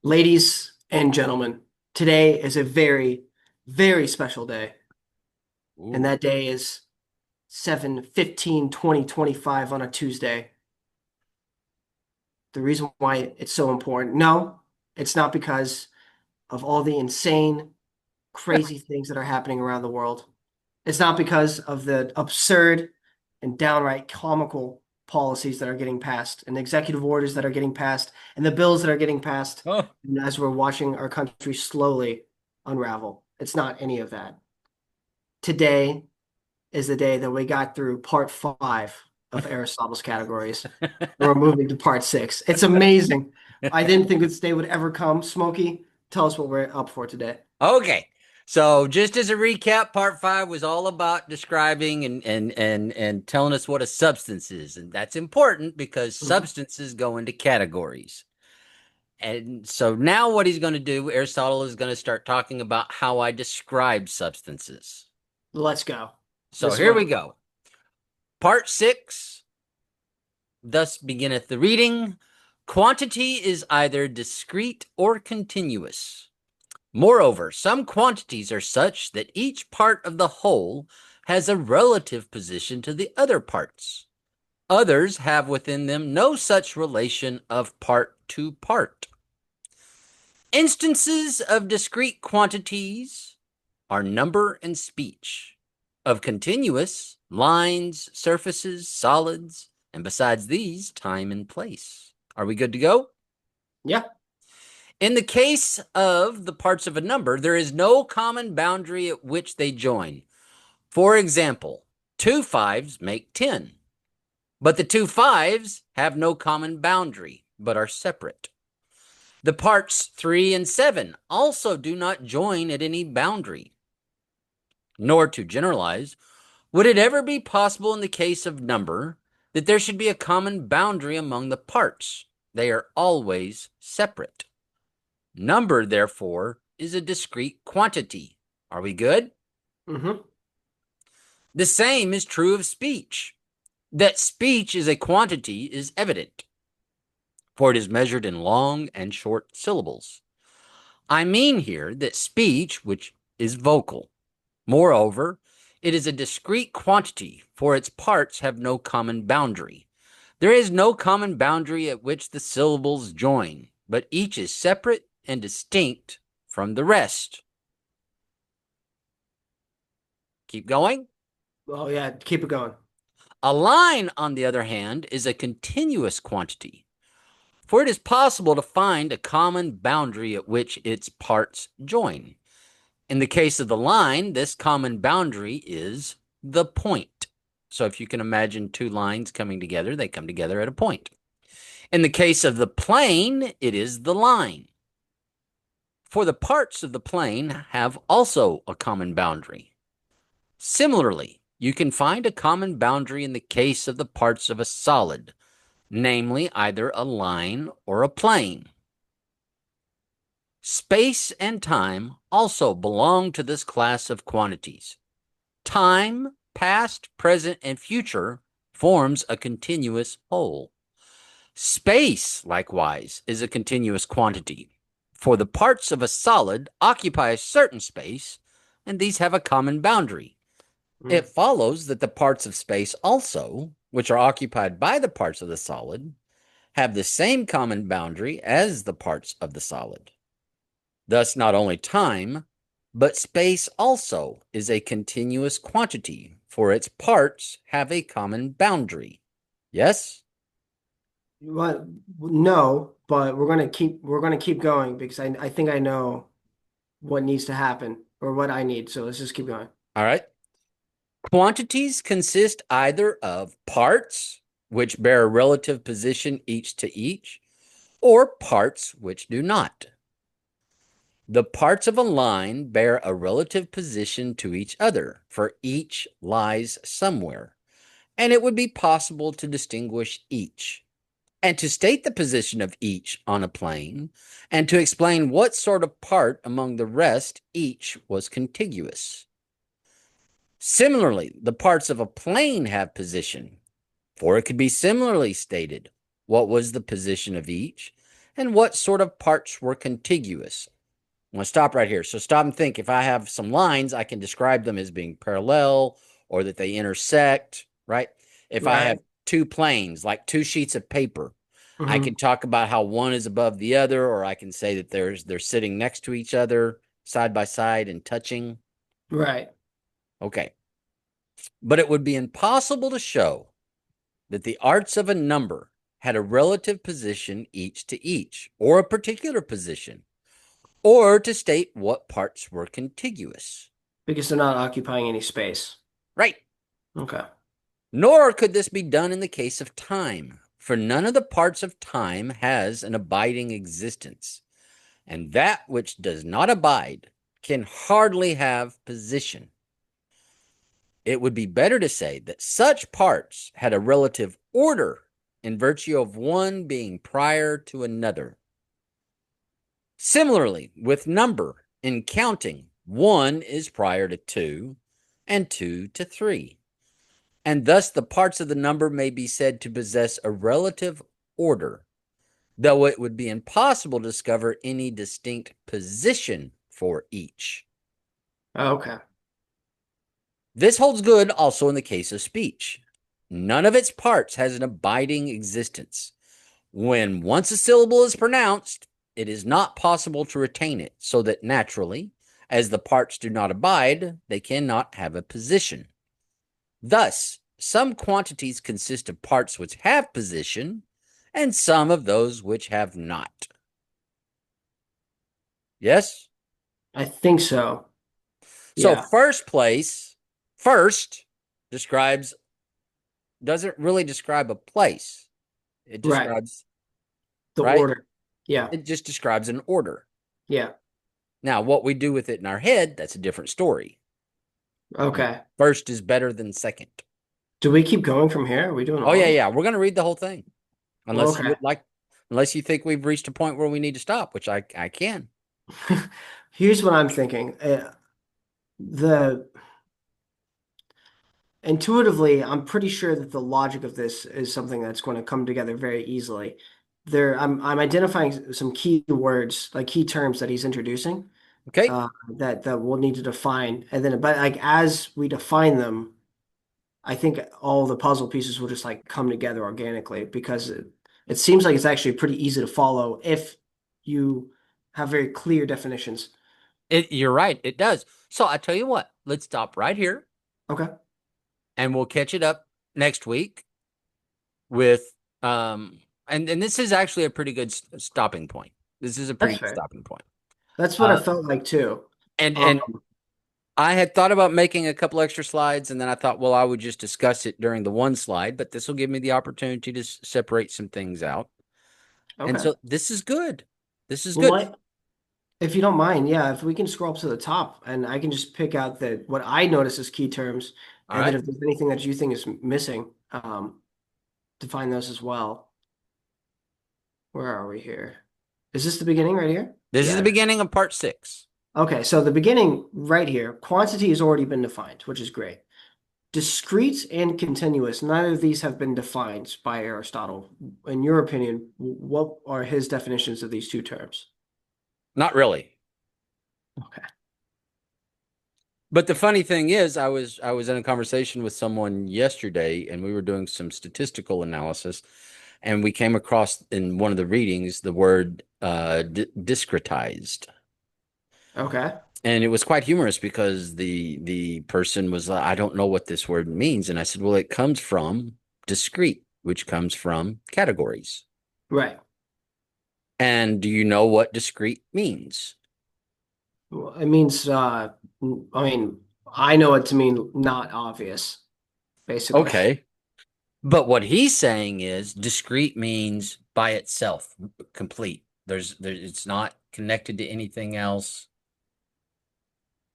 Ladies and gentlemen, today is a very, very special day. And Ooh. that day is 7/15/2025 on a Tuesday. The reason why it's so important, no, it's not because of all the insane, crazy things that are happening around the world. It's not because of the absurd and downright comical policies that are getting passed and the executive orders that are getting passed and the bills that are getting passed Oh, as we're watching our country slowly unravel. It's not any of that. Today is the day that we got through part five of Aristotle's categories. And we're moving to part six. It's amazing. I didn't think this day would ever come. Smokey, tell us what we're up for today. okay. So just as a recap, part five was all about describing and telling us what a substance is. And that's important because Mhm. substances go into categories. And so now what he's going to do, Aristotle is going to start talking about how I describe substances. Let's go. So This is here what we go. Part six, thus beginneth the reading. Quantity is either discrete or continuous. Moreover, some quantities are such that each part of the whole has a relative position to the other parts. Others have within them no such relation of part to part. Instances of discrete quantities are number and speech. Of continuous, lines, surfaces, solids, and besides these, time and place. Are we good to go? Yeah. In the case of the parts of a number, there is no common boundary at which they join. For example, two fives make 10, but the two fives have no common boundary, but are separate. The parts 3 and 7 also do not join at any boundary. Nor, to generalize, would it ever be possible in the case of number that there should be a common boundary among the parts. They are always separate. Number, therefore, is a discrete quantity. Are we good? Mm-hmm. The same is true of speech. That speech is a quantity is evident, for it is measured in long and short syllables. I mean here that speech, which is vocal, moreover, it is a discrete quantity, for its parts have no common boundary. There is no common boundary at which the syllables join, but each is separate and distinct from the rest. Keep going. Oh yeah, keep it going. A line, on the other hand, is a continuous quantity, for it is possible to find a common boundary at which its parts join. In the case of the line, this common boundary is the point. So if you can imagine two lines coming together, they come together at a point. In the case of the plane, it is the line. For the parts of the plane have also a common boundary. Similarly, you can find a common boundary in the case of the parts of a solid, namely either a line or a plane. Space and time also belong to this class of quantities. Time, past, present, and future, forms a continuous whole. Space, likewise, is a continuous quantity, for the parts of a solid occupy a certain space, and these have a common boundary. Mm. It follows that the parts of space also, which are occupied by the parts of the solid, have the same common boundary as the parts of the solid. Thus, not only time, but space also is a continuous quantity, for its parts have a common boundary. Yes? What? No, but we're gonna keep going because I think I know what needs to happen or what I need. So let's just keep going. All right. Quantities consist either of parts, which bear a relative position each to each, or parts which do not. The parts of a line bear a relative position to each other, for each lies somewhere, and it would be possible to distinguish each, and to state the position of each on a plane, and to explain what sort of part among the rest each was contiguous. Similarly, the parts of a plane have position, for it could be similarly stated what was the position of each, and what sort of parts were contiguous. I'm going to stop right here. So stop and think. If I have some lines, I can describe them as being parallel or that they intersect, right? If I have Right. two planes, like two sheets of paper, I can Hmm. talk about how one is above the other, or I can say that they're sitting next to each other, side by side and touching. Right. Okay. But it would be impossible to show that the arts of a number had a relative position each to each, or a particular position, or to state what parts were contiguous. Because they're not occupying any space. Right. Okay. Nor could this be done in the case of time, for none of the parts of time has an abiding existence, and that which does not abide can hardly have position. It would be better to say that such parts had a relative order in virtue of one being prior to another. Similarly, with number, in counting, one is prior to two, and two to three. And thus the parts of the number may be said to possess a relative order, though it would be impossible to discover any distinct position for each. Okay. This holds good also in the case of speech. None of its parts has an abiding existence. When once a syllable is pronounced, it is not possible to retain it, so that naturally, as the parts do not abide, they cannot have a position. Thus, some quantities consist of parts which have position, and some of those which have not. Yes? I think so. So, Yeah. first place, first describes, doesn't really describe a place. It Right. describes, The right? order. Yeah. It just describes an order. Yeah. Now, what we do with it in our head, that's a different story. Okay. First is better than second. Do we keep going from here? Are we doing Oh, yeah, all of yeah. We're going to read the whole thing. them? Unless you Okay. would like, unless you think we've reached a point where we need to stop, which I can. Here's what I'm thinking. The intuitively, I'm pretty sure that the logic of this is something that's going to come together very easily. I'm identifying some key words, like key terms that he's introducing, Okay. that we'll need to define, and then, but like as we define them, I think all the puzzle pieces will just like come together organically because it seems like it's actually pretty easy to follow if you have very clear definitions. You're right. It does. So I tell you what, let's stop right here Okay, and we'll catch it up next week with, and this is actually a pretty good stopping point. This is a pretty that's good fair. stopping point. That's what I Uh, felt like too. Um, and I had thought about making a couple extra slides, and then I thought, well, I would just discuss it during the one slide, but this will give me the opportunity to separate some things out. And okay. so this is good. This is Well, good. if you don't mind, yeah, if we can scroll up to the top and I can just pick out the what I notice as key terms, All and then right. if there's anything that you think is missing, define those as well. Where are we here? Is this the beginning right here? This is the Yeah. beginning of part six. Okay, so the beginning right here, quantity has already been defined, which is great. Discrete and continuous, neither of these have been defined by Aristotle. In your opinion, what are his definitions of these two terms? Not really. Okay. But the funny thing is, I was in a conversation with someone yesterday, and we were doing some statistical analysis, and we came across in one of the readings the word discretized. Okay. And it was quite humorous because the person was like, I don't know what this word means. And I said, well, it comes from discrete, which comes from categories. Right. And do you know what discrete means? Well, it means, I mean, I know it to mean not obvious, basically. Okay. But what he's saying is discrete means by itself, complete. It's not connected to anything else.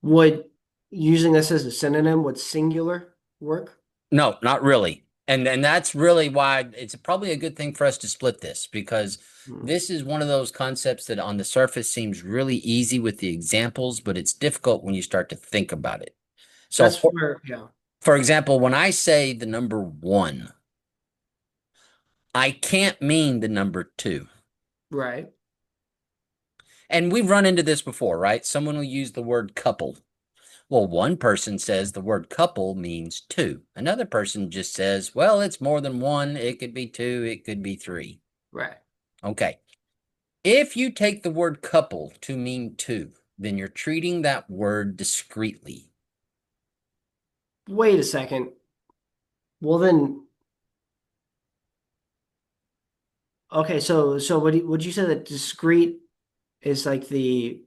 Would using this as a synonym, would singular work? No, not really. And that's really why it's probably a good thing for us to split this, because Hmm. this is one of those concepts that on the surface seems really easy with the examples, but it's difficult when you start to think about it. So That's for, where, yeah. for example, when I say the number one, I can't mean the number two. Right. And we've run into this before, right? Someone will use the word couple. Well, one person says the word couple means two. Another person just says, well, it's more than one. It could be two. It could be three. Right. Okay. If you take the word couple to mean two, then you're treating that word discreetly. Wait a second. Well then, okay, so would you say that discrete is like the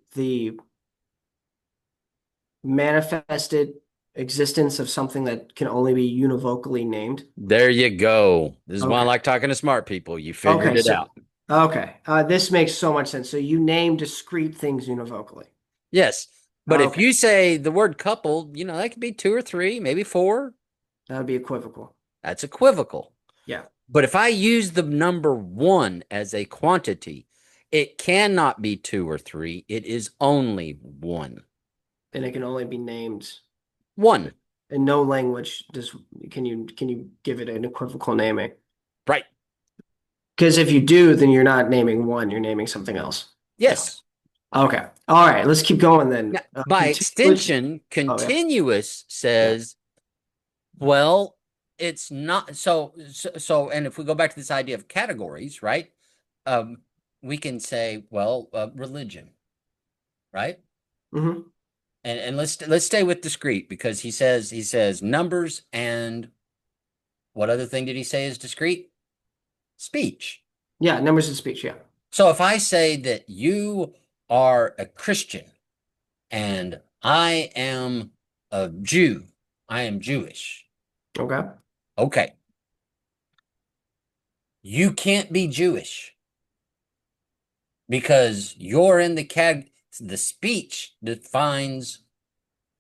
manifested existence of something that can only be univocally named? There you go. This is why I Okay. like talking to smart people. You figured Okay, it so out. okay. This makes so much sense. So you name discrete things univocally. Yes. But if Okay. you say the word couple, that could be two or three, maybe four. That would be equivocal. That's equivocal. Yeah. But if I use the number one as a quantity, it cannot be two or three. It is only one. And it can only be named One. in no language does can you give it an equivocal naming? Right. Because if you do, then you're not naming one, you're naming something else. Yeah. Yes. Okay. All right. Let's keep going then. Now, by Continuous. extension, Oh yeah. continuous Yeah. says, well, it's not so, and if we go back to this idea of categories, right? Um, we can say, well, religion, right? Hmm. And let's stay with discrete because he says numbers and what other thing did he say is discrete? Speech. Yeah. Numbers of speech. Yeah. So if I say that you are a Christian and I am a Jew, I am Jewish. Okay. Okay. You can't be Jewish because you're in the speech defines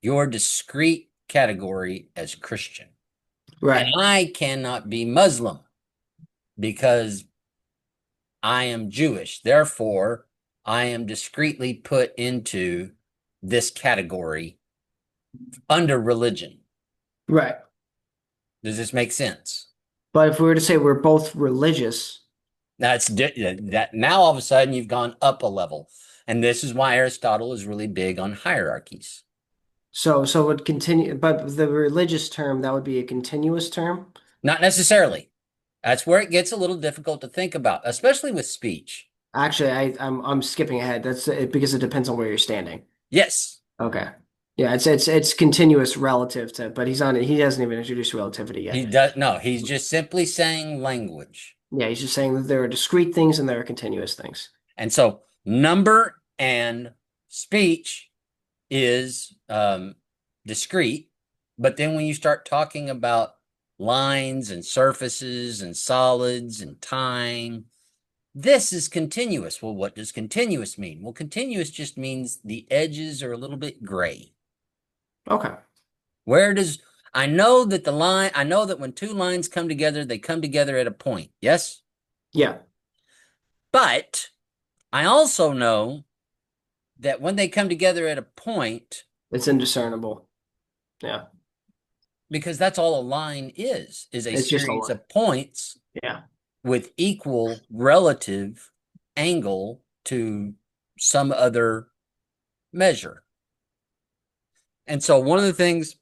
your discrete category as Christian. And Right. I cannot be Muslim because I am Jewish. Therefore, I am discreetly put into this category under religion. Right. Does this make sense? But if we were to say we're both religious, That now all of a sudden you've gone up a level. And this is why Aristotle is really big on hierarchies. so would continue, but the religious term, that would be a continuous term. Not necessarily. That's where it gets a little difficult to think about, especially with speech. Actually, I'm skipping ahead. That's it because it depends on where you're standing. Yes, Okay. Yeah, it's continuous relative to, but he hasn't even introduced relativity yet. he does. No, he's just simply saying language. Yeah, he's just saying that there are discrete things and there are continuous things. And so number and speech is discrete. But then when you start talking about lines and surfaces and solids and time, this is continuous. Well, what does continuous mean? Well, continuous just means the edges are a little bit gray. Okay. Where does I know that when two lines come together, they come together at a point. Yes? Yeah, But I also know that when they come together at a point, it's indiscernible. Yeah, because that's all a line is a it's just a series line. of points Yeah. with equal relative angle to some other measure. And so one of the things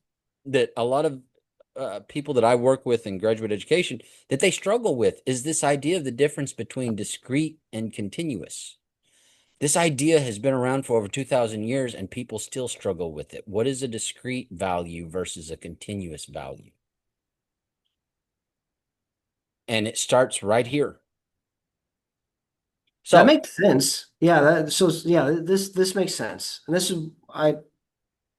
that a lot of people that I work with in graduate education that they struggle with is this idea of the difference between discrete and continuous. This idea has been around for over 2,000 years and people still struggle with it. What is a discrete value versus a continuous value? And it starts right here. That So, makes sense. Yeah, yeah, this makes sense. And this is I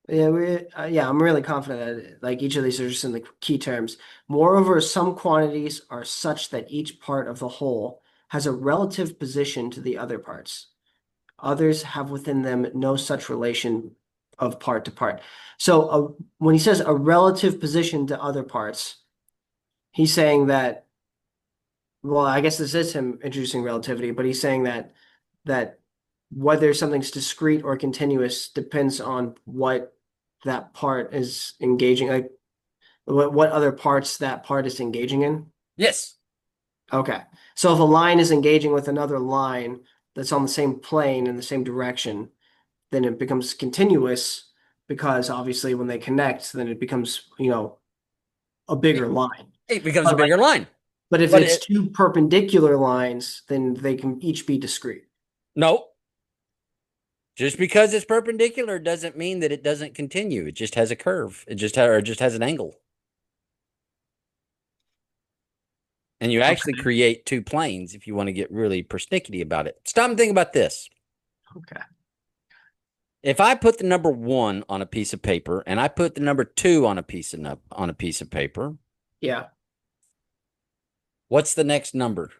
yeah, yeah, I'm really confident that like each of these are just in the key terms. Moreover, some quantities are such that each part of the whole has a relative position to the other parts. Others have within them no such relation of part to part. So when he says a relative position to other parts, he's saying that, well, I guess this is him introducing relativity, but he's saying that whether something's discrete or continuous depends on what that part is engaging, like what other parts that part is engaging in. yes. Okay. So if a line is engaging with another line that's on the same plane in the same direction, then it becomes continuous because obviously when they connect, then it becomes, a bigger line. It becomes a But bigger line. but if But it's two perpendicular lines, then they can each be discrete. no, just because it's perpendicular doesn't mean that it doesn't continue. It just has a curve. It just has an angle. And you actually Okay. create two planes if you want to get really persnickety about it. Stop and think about this. Okay. If I put the number 1 on a piece of paper and I put the number 2 on a piece of paper, Yeah. what's the next number?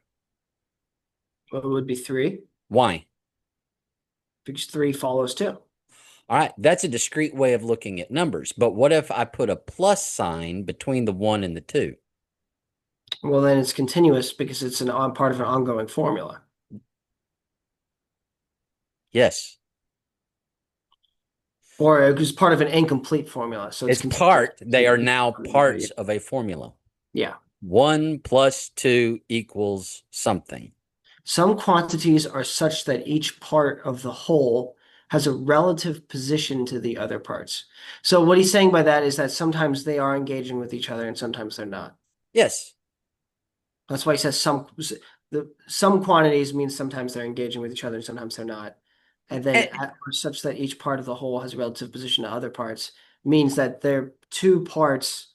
What would be three? Why? Because three follows two. All right, that's a discrete way of looking at numbers. But what if I put a plus sign between the 1 and the 2? Well, then it's continuous because it's an on part of an ongoing formula. Yes. Or it was part of an incomplete formula. So it's It's continuous. part, they are now parts of a formula. Yeah. 1 plus 2 equals something. Some quantities are such that each part of the whole has a relative position to the other parts. So what he's saying by that is that sometimes they are engaging with each other and sometimes they're not. Yes. That's why he says some quantities means sometimes they're engaging with each other and sometimes they're not. And then And, or such that each part of the whole has a relative position to other parts means that they're two parts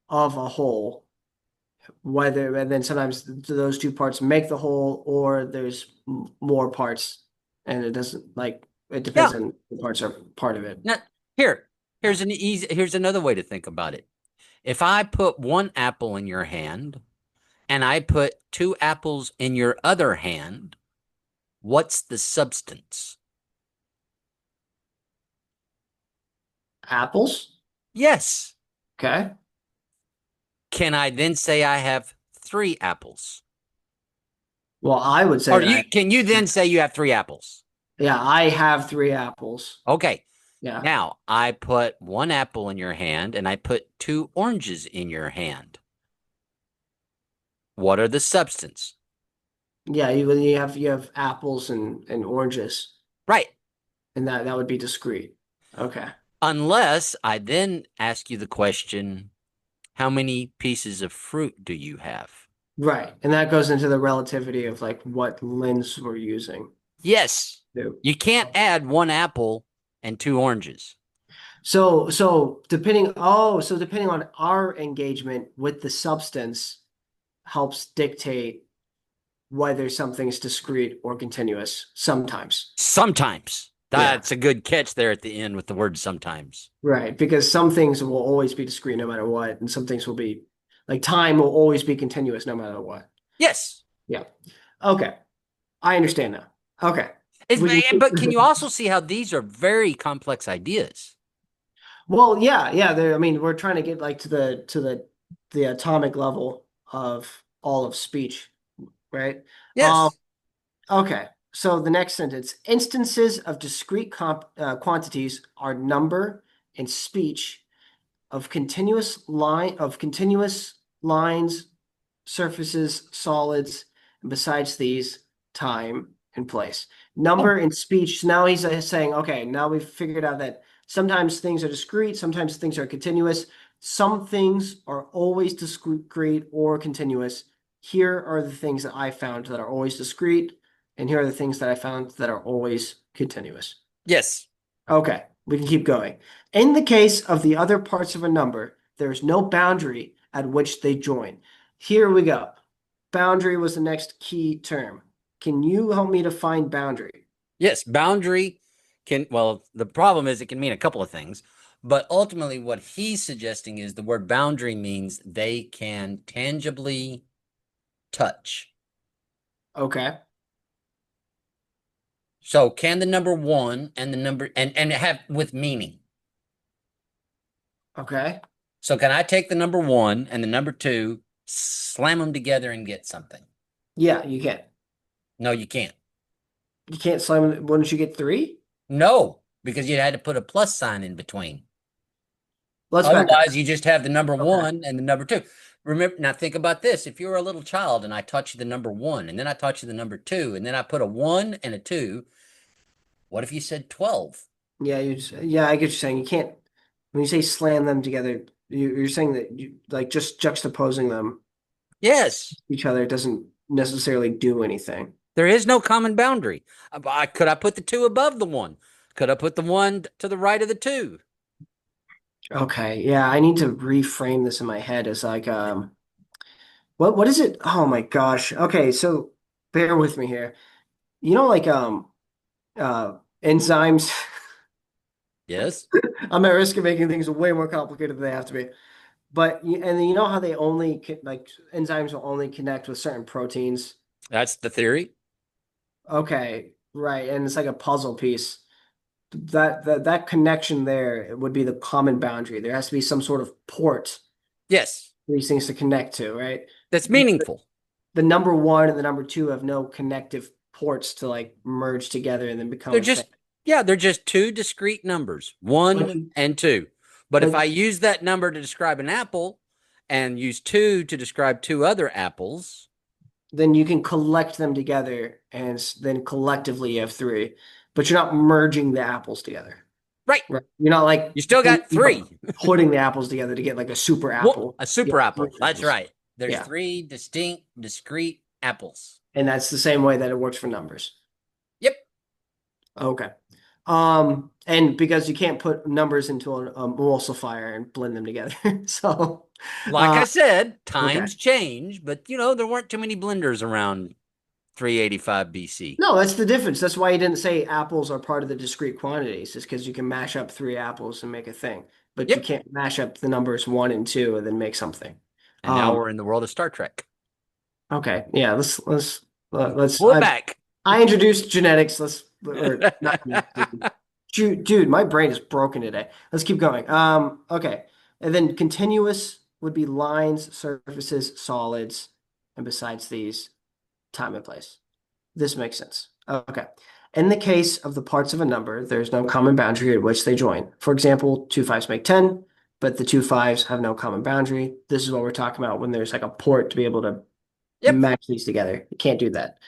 of a whole, whether and then sometimes those two parts make the whole or there's more parts and it doesn't like it yeah. depends on the parts are part of it. Now, here's another way to think about it. If I put 1 apple in your hand and I put 2 apples in your other hand, what's the substance? Apples? Yes. Okay. Can I then say I have 3 apples? Well, I would say Or that can you then say you have 3 apples? yeah, I have three apples. Okay. Yeah. Now, I put 1 apple in your hand and I put 2 oranges in your hand. What are the substance? Yeah, you have apples and oranges, Right. and that would be discrete. Okay. Unless I then ask you the question, how many pieces of fruit do you have? Right. And that goes into the relativity of like what lens we're using. Yes. Too. You can't add 1 apple and 2 oranges. So depending on our engagement with the substance helps dictate whether something's discrete or continuous sometimes. Sometimes. Yeah. That's a good catch there at the end with the word sometimes. Right. Because some things will always be discrete no matter what, and some things will be like time will always be continuous no matter what. Yes. Yeah. Okay. I understand now. Okay. It's, We can but can you also see how these are very complex ideas? well, yeah. I mean, we're trying to get like to the atomic level of all of speech, right? Um, Yes. okay. So the next sentence, instances of discrete quantities are number and speech of continuous lines, surfaces, solids, and besides these, time and place. Number Oh, and speech. So now he's saying, okay, now we've figured out that sometimes things are discrete, sometimes things are continuous. Some things are always discrete or continuous. Here are the things that I found that are always discrete, and here are the things that I found that are always continuous. yes. Okay, we can keep going. In the case of the other parts of a number, there is no boundary at which they join. Here we go. Boundary was the next key term. Can you help me to find boundary? Yes. Boundary can, well, the problem is it can mean a couple of things. But ultimately, what he's suggesting is the word boundary means they can tangibly touch. Okay, So can the number 1 and the number and have with meaning. okay. So can I take the number 1 and the number 2, slam them together and get something? Yeah, you can. No, you can't. You can't slam it. Wouldn't you get three? No, because you had to put a plus sign in between. Let's back up. Otherwise, you just have the number Okay. 1 and the number 2. Remember, now think about this. If you were a little child and I taught you the number one, and then I taught you the number two, and then I put a one and a two, what if you said 12? Yeah, yeah, I get what you're saying. You can't when you say slam them together, you're saying that you like just juxtaposing them Yes, each other doesn't necessarily do anything. there is no common boundary. Could I put the two above the one? Could I put the one to the right of the two? Okay, yeah, I need to reframe this in my head as like what is it? Oh my gosh. Okay, so bear with me here. You know like enzymes. Yes, I'm at risk of making things way more complicated than they have to be. But and you know how they only like enzymes will only connect with certain proteins. that's the theory. Okay, right, and it's like a puzzle piece. That connection there would be the common boundary. There has to be some sort of port Yes, for these things to connect to, right? that's meaningful. The number one and the number two have no connective ports to like merge together and then become They're a thing. just, yeah, they're just two discrete numbers, But one you, and two. But if but I use that number to describe an apple and use two to describe two other apples, then you can collect them together and then collectively you have three. But you're not merging the apples together. right, Right. You're not like you still got you're three. not putting the apples together to get like a super What? apple. A You super have three apple. That's apples. right. There's Yeah. three distinct, discrete apples. And that's the same way that it works for numbers. Yep. Okay. And because you can't put numbers into an emulsifier and blend them together. So, Like uh, I said, okay. times change, but there weren't too many blenders around 385 BC. No, that's the difference. That's why you didn't say apples are part of the discrete quantities, is because you can mash up three apples and make a thing, but you Yep. can't mash up the numbers one and two and then make something. And now Um, we're in the world of Star Trek. okay, yeah, let's. Pull it back. I introduced genetics. Let's or not genetics. Dude, my brain is broken today. Let's keep going. Okay, and then continuous would be lines, surfaces, solids, and besides these, time and place. This makes sense. Okay. In the case of the parts of a number, there's no common boundary at which they join. For example, two fives make 10, but the two fives have no common boundary. This is what we're talking about when there's like a port to be able to Yep. match these together. You can't do that.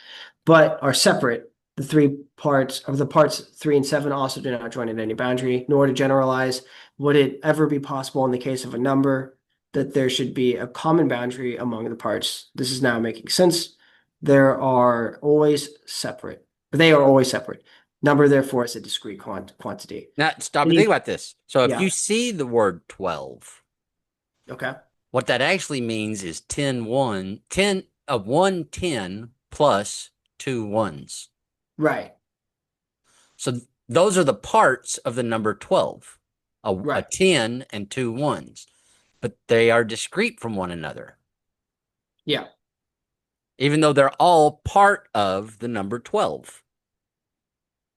But are separate. The three parts of the parts 3 and 7 also do not join at any boundary, nor to generalize. Would it ever be possible in the case of a number that there should be a common boundary among the parts? This is now making sense. There are always separate. They are always separate. Number, therefore, is a discrete quantity. Now, stop and think Any, about this. So if yeah. you see the word 12, Okay. what that actually means is 10 of 110 plus two ones. Right. So those are the parts of the number 12, a Right. 10 and two ones, but they are discrete from one another, Yeah. even though they're all part of the number 12.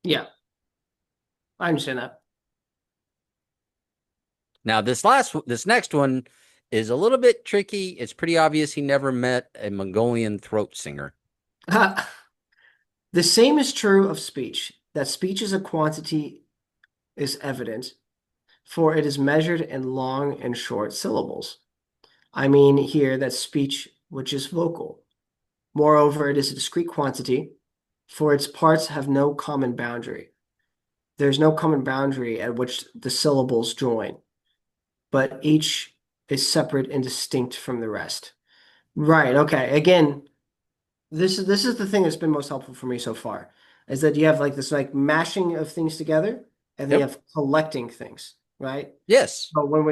Yeah. I understand that. Now, this next one is a little bit tricky. It's pretty obvious he never met a Mongolian throat singer. The same is true of speech. That speech is a quantity is evident, for it is measured in long and short syllables. I mean here that speech which is vocal. Moreover, it is a discrete quantity, for its parts have no common boundary. There's no common boundary at which the syllables join, but each is separate and distinct from the rest. Right, okay. Again, this is the thing that's been most helpful for me so far, is that you have like this like mashing of things together, and then you Yep. have collecting things, right? Yes. But when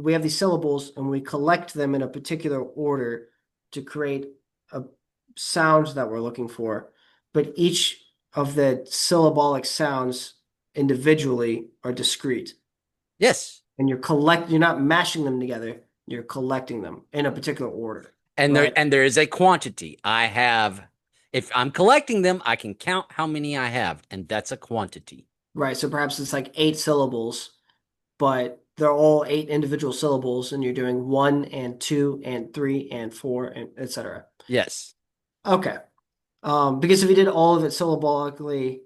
we have these syllables and we collect them in a particular order to create a sound that we're looking for, but each of the syllabolic sounds individually are discrete, Yes. and you're not mashing them together, you're collecting them in a particular order, And there right? and there is a quantity. If I'm collecting them, I can count how many I have, and that's a quantity. Right. So perhaps it's like 8 syllables, but they're all 8 individual syllables, and you're doing 1 and 2 and 3 and 4 and etc. Yes. Okay. Because if you did all of it syllabolically,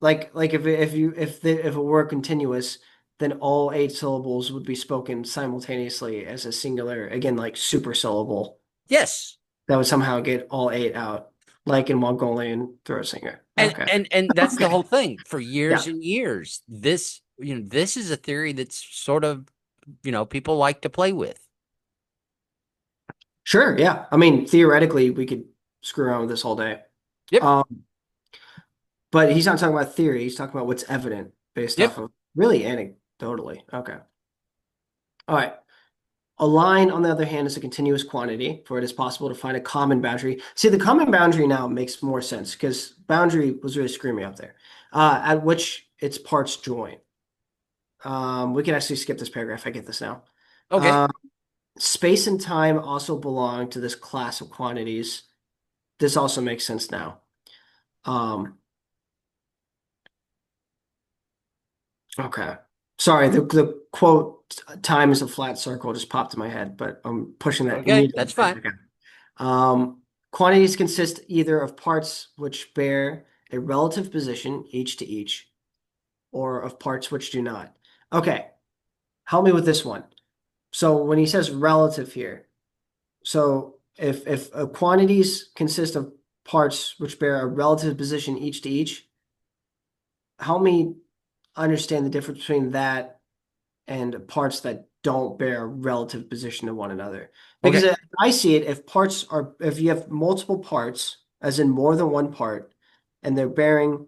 like if it were continuous, then all 8 syllables would be spoken simultaneously as a singular, again, like super syllable Yes. that would somehow get all 8 out, like in Mongolian throat singer. And Okay. and that's the Okay. whole thing. For years Yeah. and years, this is a theory that's sort of, people like to play with. Sure. Yeah. I mean, theoretically, we could screw around with this all day. Yep. Um, but he's not talking about theory. He's talking about what's evident based off Yep. of really anecdotally. Okay. All right. A line, on the other hand, is a continuous quantity, for it is possible to find a common boundary. See, the common boundary now makes more sense because boundary was really screwing me up there, at which its parts join. We can actually skip this paragraph. I get this now. Okay. Uh, Space and time also belong to this class of quantities. This also makes sense now. Um, okay. Sorry, the quote "time is a flat circle" just popped in my head, but I'm pushing that Okay. immediately. That's fine. Okay. Quantities consist either of parts which bear a relative position each to each, or of parts which do not. Okay, help me with this one. So when he says relative here, so if quantities consist of parts which bear a relative position each to each, help me understand the difference between that and parts that don't bear a relative position to one another. Because Okay. I see it, if you have multiple parts, as in more than one part, and they're bearing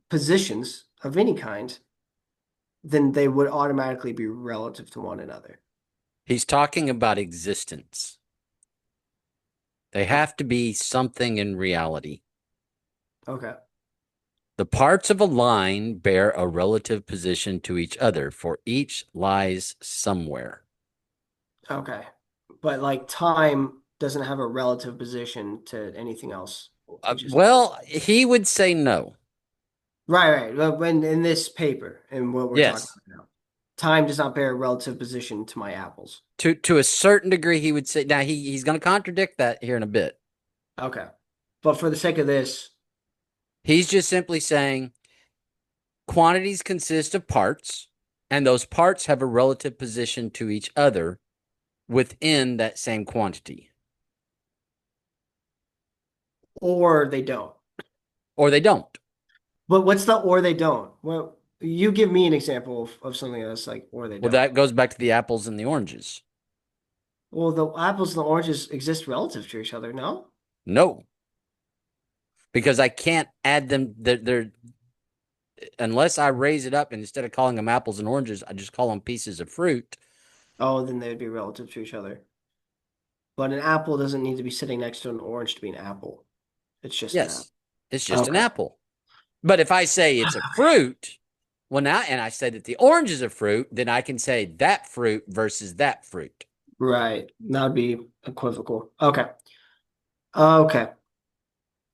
positions of any kind, then they would automatically be relative to one another. He's talking about existence. They Okay. have to be something in reality. Okay. The parts of a line bear a relative position to each other, for each lies somewhere. Okay. But like time doesn't have a relative position to anything else. It just Well, he would say no. right. But when in this paper and what we're talking Yes. about now, time does not bear a relative position to my apples. To a certain degree, he would say. Now he's going to contradict that here in a bit. Okay. But for the sake of this, He's just simply saying quantities consist of parts, and those parts have a relative position to each other within that same quantity, or they don't. or they don't. But what's the or they don't? Well, you give me an example of something that's like or they Well, don't. that goes back to the apples and the oranges. Well, the apples and the oranges exist relative to each other, no? No, because I can't add them. They're unless I raise it up and instead of calling them apples and oranges, I just call them pieces of fruit. Oh, then they'd be relative to each other. But an apple doesn't need to be sitting next to an orange to be an apple. It's just an apple. Yes, it's just an Okay. apple. But if I say it's a fruit, well, now, and I say that the orange is a fruit, then I can say that fruit versus that fruit. Right. That would be equivocal. Okay. Okay.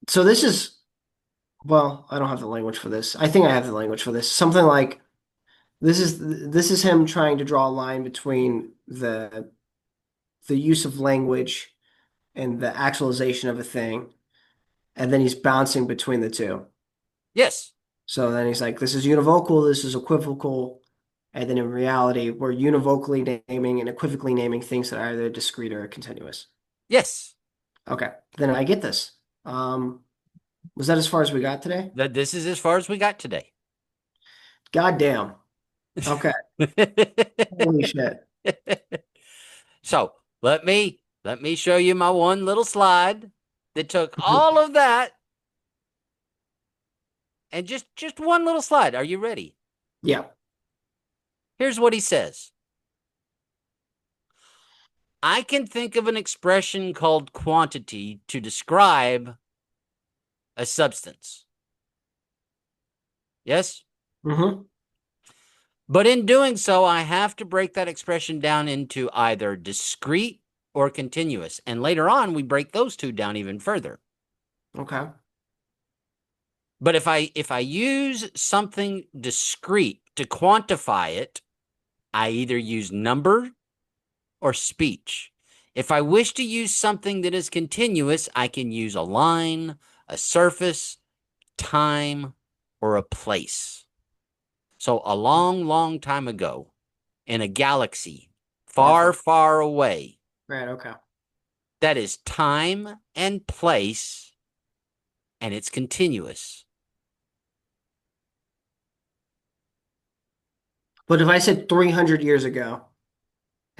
So this is, well, I don't have the language for this. I think I have the language for this. Something like this is him trying to draw a line between the use of language and the actualization of a thing, and then he's bouncing between the two. Yes, So then he's like, this is univocal, this is equivocal, and then in reality, we're univocally naming and equivocally naming things that are either discrete or continuous. yes. Okay, then I get this. Was that as far as we got today? That this is as far as we got today. God damn. Okay. Holy shit. So let me show you my one little slide that took all of that and just one little slide. Are you ready? Yeah. Here's what he says. I can think of an expression called quantity to describe a substance. Yes? Hmm. But in doing so, I have to break that expression down into either discrete or continuous. And later on, we break those two down even further. Okay. But if I use something discrete to quantify it, I either use number or speech. If I wish to use something that is continuous, I can use a line, a surface, time, or a place. So a long, long time ago in a galaxy Far, far, far. far away, Right. Okay. that is time and place, and it's continuous. But if I said 300 years ago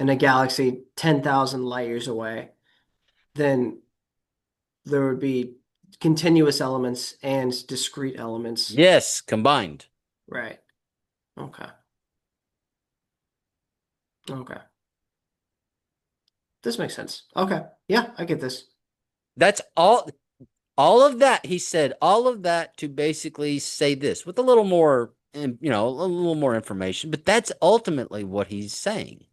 in a galaxy 10,000 light years away, then there would be continuous elements and discrete elements. Yes, combined. Right. Okay. Okay. This makes sense. Okay. Yeah, I get this. That's all of that, he said, all of that to basically say this with a little more, a little more information, but that's ultimately what he's saying.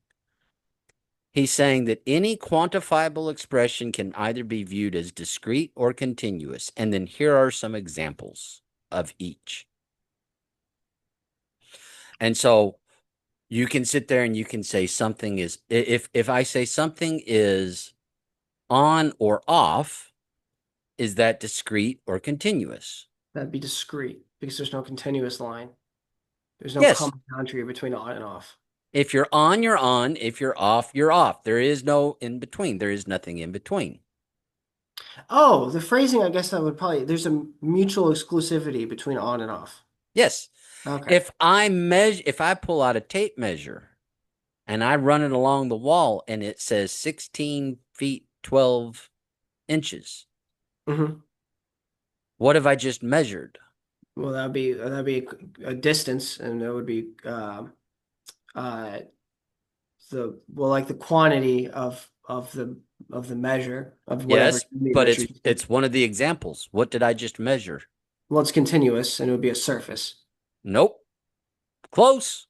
He's saying that any quantifiable expression can either be viewed as discrete or continuous. And then here are some examples of each. And so you can sit there and you can say something is, if I say something is on or off, is that discrete or continuous? That'd be discrete because there's no continuous line. There's no Yes. common boundary between on and off. If you're on, you're on. If you're off, you're off. There is no in between. There is nothing in between. Oh, the phrasing, I guess that would probably, there's a mutual exclusivity between on and off. Yes. Okay. If I pull out a tape measure and I run it along the wall and it says 16 feet 12 inches, Hmm. what have I just measured? Well, that'd be a distance, and that would be uh like the quantity of the measure of whatever Yes, you but measured. it's one of the examples. What did I just measure? Well, it's continuous, and it would be a surface. Nope. Close.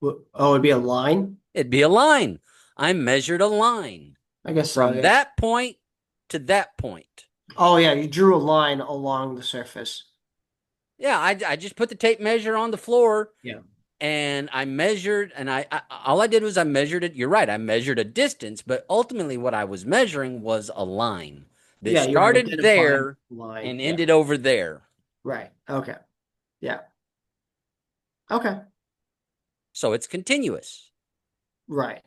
Oh, it'd be a line. It'd be a line. I measured a line I guess so. from Yeah. that point to that point. Oh, yeah. You drew a line along the surface. Yeah, I just put the tape measure on the floor Yeah. and I measured, and I all I did was I measured it. You're right, I measured a distance, but ultimately what I was measuring was a line that Yeah, you were started identifying there the line. and Yeah. ended over there. Right. Okay. Yeah. Okay. So it's continuous. Right.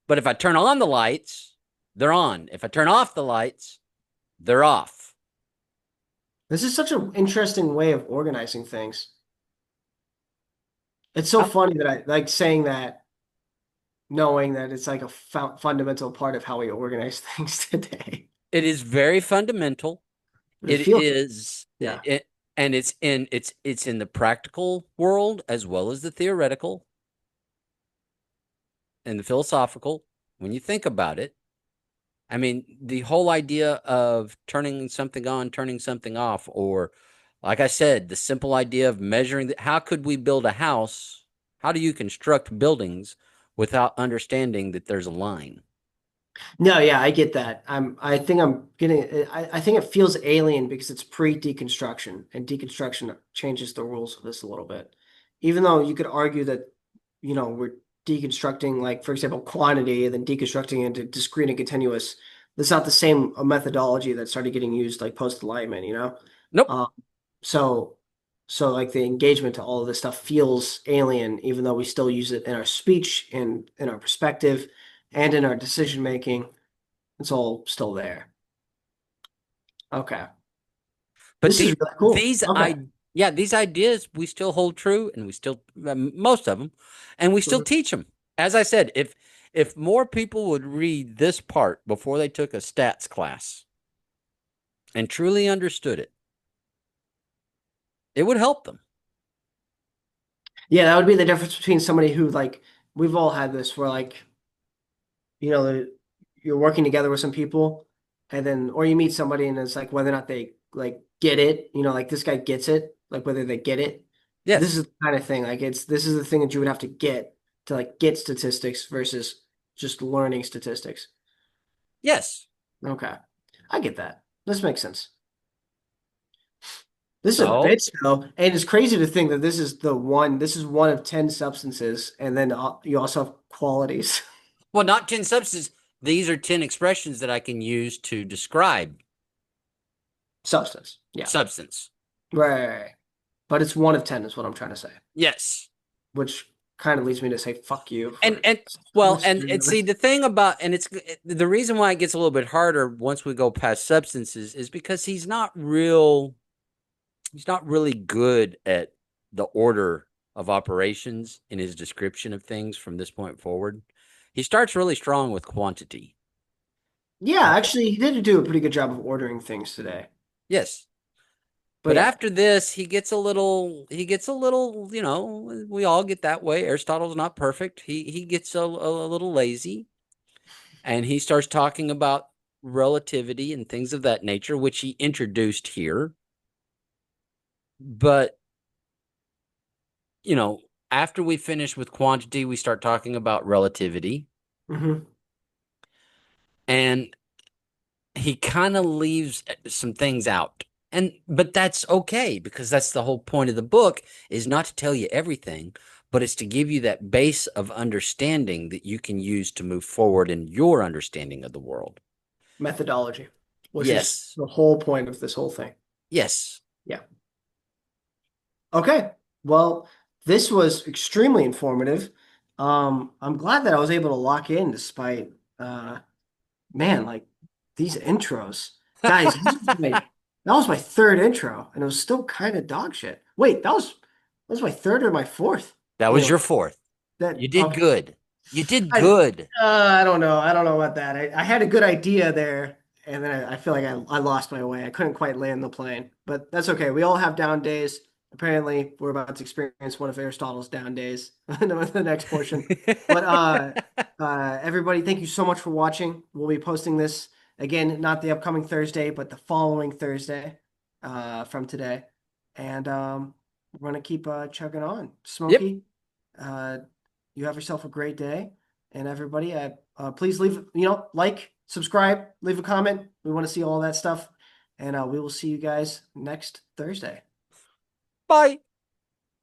But if I turn on the lights, they're on. If I turn off the lights, they're off. This is such an interesting way of organizing things. It's so Uh, funny that I like saying that, knowing that it's like a fundamental part of how we organize things today. It is very fundamental. It It feels, is yeah. and it's in the practical world as well as the theoretical and the philosophical when you think about it. I mean, the whole idea of turning something on, turning something off, or like I said, the simple idea of measuring how could we build a house? How do you construct buildings without understanding that there's a line? No, yeah, I get that. I think I'm getting, I think it feels alien because it's pre-deconstruction, and deconstruction changes the rules of this a little bit. Even though you could argue that, we're deconstructing, like, for example, quantity and then deconstructing into discrete and continuous. That's not the same methodology that started getting used like post-Enlightenment. Nope. Um, so, so like the engagement to all of this stuff feels alien, even though we still use it in our speech and in our perspective and in our decision making. It's all still there. Okay. But This is really cool. Okay. these ideas we still hold true, and we still most of them, and we still Mhm. teach them. As I said, if more people would read this part before they took a stats class and truly understood it, it would help them. Yeah, that would be the difference between somebody who, like, we've all had this where, like, you know, you're working together with some people, and then or you meet somebody and it's like whether or not they like get it, like this guy gets it, like whether they get it. This Yes, is the kind of thing, like this is the thing that you would have to get to like get statistics versus just learning statistics. yes. Okay. I get that. This makes sense. This is a So, bitch though, and it's crazy to think that this is one of 10 substances, and then you also have qualities. well, not 10 substances. These are 10 expressions that I can use to describe Substance. Yeah. substance. Right. but it's one of 10 is what I'm trying to say, Yes. which kind of leads me to say fuck you And for and well, and screwing see this. the thing about and it's the reason why it gets a little bit harder once we go past substances is because he's not really good at the order of operations in his description of things from this point forward. He starts really strong with quantity. Yeah, actually, he did do a pretty good job of ordering things today. Yes. But But yeah, after this, he gets a little, we all get that way. Aristotle's not perfect. He gets a little lazy and he starts talking about relativity and things of that nature, which he introduced here. But, you know, after we finish with quantity, we start talking about relativity. hmm And he kind of leaves some things out. But that's okay because that's the whole point of the book is not to tell you everything, but it's to give you that base of understanding that you can use to move forward in your understanding of the world. methodology, which is Yes. the whole point of this whole thing. Yes. Yeah. Okay. Well, this was extremely informative. I'm glad that I was able to lock in despite man, like these intros. Guys, that was my third intro, and it was still kind of dog shit. Wait, that was my third or my fourth That was your intro. fourth. That You did okay. good. You did I good. I don't know. I don't know about that. I had a good idea there, and then I feel like I lost my way. I couldn't quite land the plane, but that's okay. We all have down days. Apparently, we're about to experience one of Aristotle's down days in the next portion. But everybody, thank you so much for watching. We'll be posting this again, not the upcoming Thursday, but the following Thursday from today, and we're gonna keep chugging on. Yep. Smokey, uh, you have yourself a great day. And everybody, please leave, like, subscribe, leave a comment. We want to see all that stuff. And we will see you guys next Thursday. Bye.